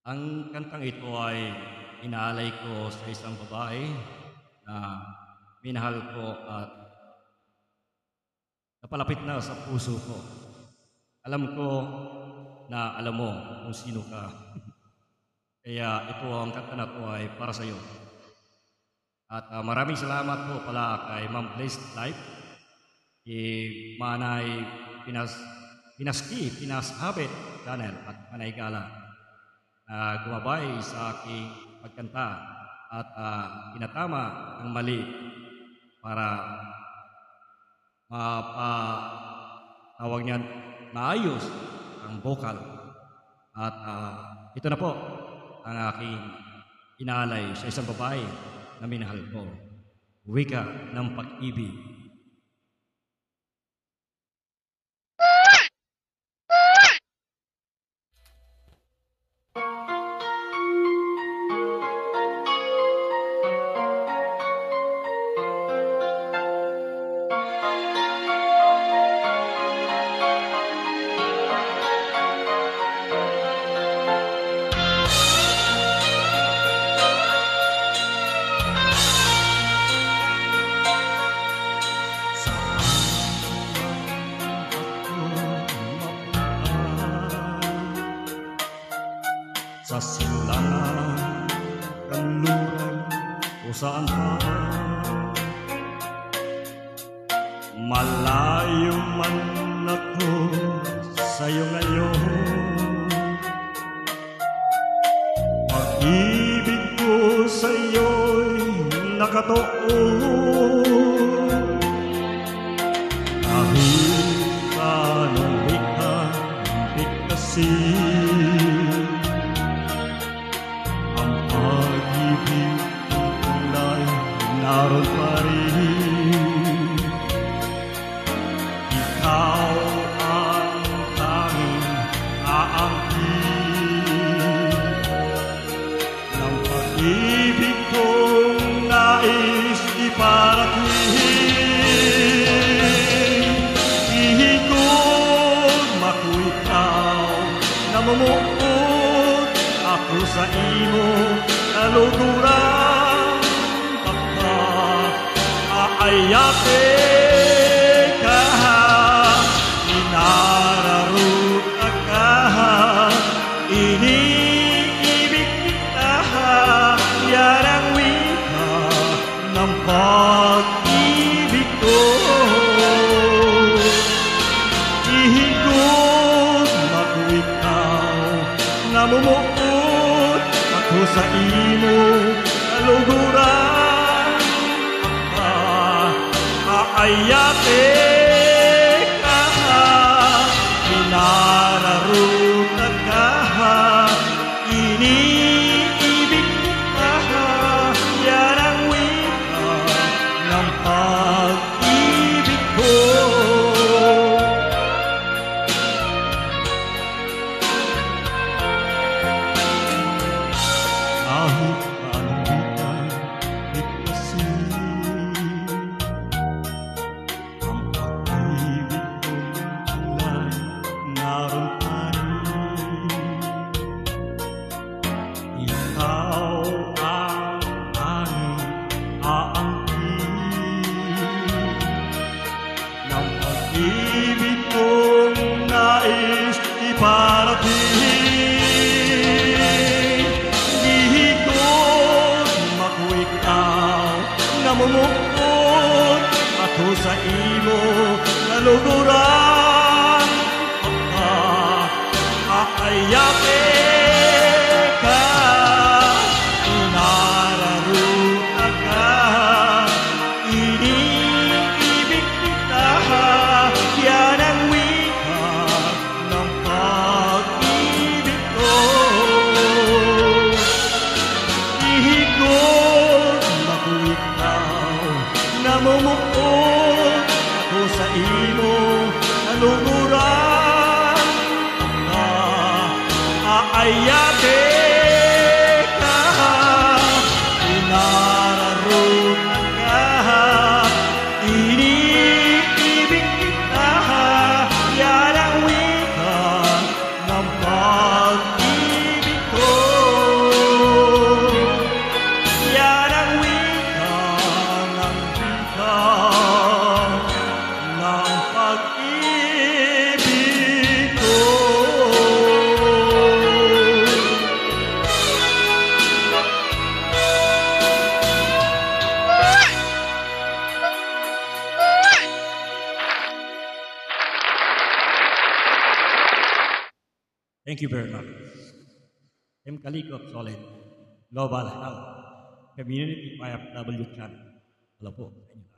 Ang kantang ito ay inaalay ko sa isang babae na minahal ko at napalapit na sa puso ko. Alam ko na alam mo kung sino ka. Kaya ito ang kanta na ito ay para sa iyo. At maraming salamat po pala kay Ma'am Blessed Life, Manay Pinashabit Channel at Manay Gala na gumabay sa aking pagkanta at pinatama ang mali para mapatawag niyan maayos ang vocal. At ito na po ang aking inaalay sa isang babae na minahal ko. Wika ng pag-ibig. Sa silangan, kanluran, o saan pa malayo man ako sa'yo ngayon. Pag-ibig ko sa'yo'y nakatuon. Kahit anong bigkasin, naroon pa rin. Ikaw ang tanging aangkin ng pag-ibig kong nais iparating. Ihigod mako ikaw, namumuot ako sa imo kaluguran. Ayate ka, inararot ka, iniibig kita, yan ang wika ng pag-ibig ko. Ihigod ako ikaw, namumuot ako sa imo kaluguran. Ayate ka, inararot ka, iniibig kita, yan ang wika ng pag-ibig ko. Kahit anong bigkasin, ibig kong nais iparating. Ihigod mako ikaw, namumuot ako sa imo kaluguran. Aayate ka, inararot ka, iniibig kita, yan ang wika ng pag-ibig ko. Ihigod ako ikaw, namumuot ako sa imo kaluguran. Aayate ka, inararot ka, iniibig kita, yan ang wika ng pag-ibig ko. Thank you very much. I'm Kalikot Solid, Global Health, Community IFW Channel. Hello po sa inyo.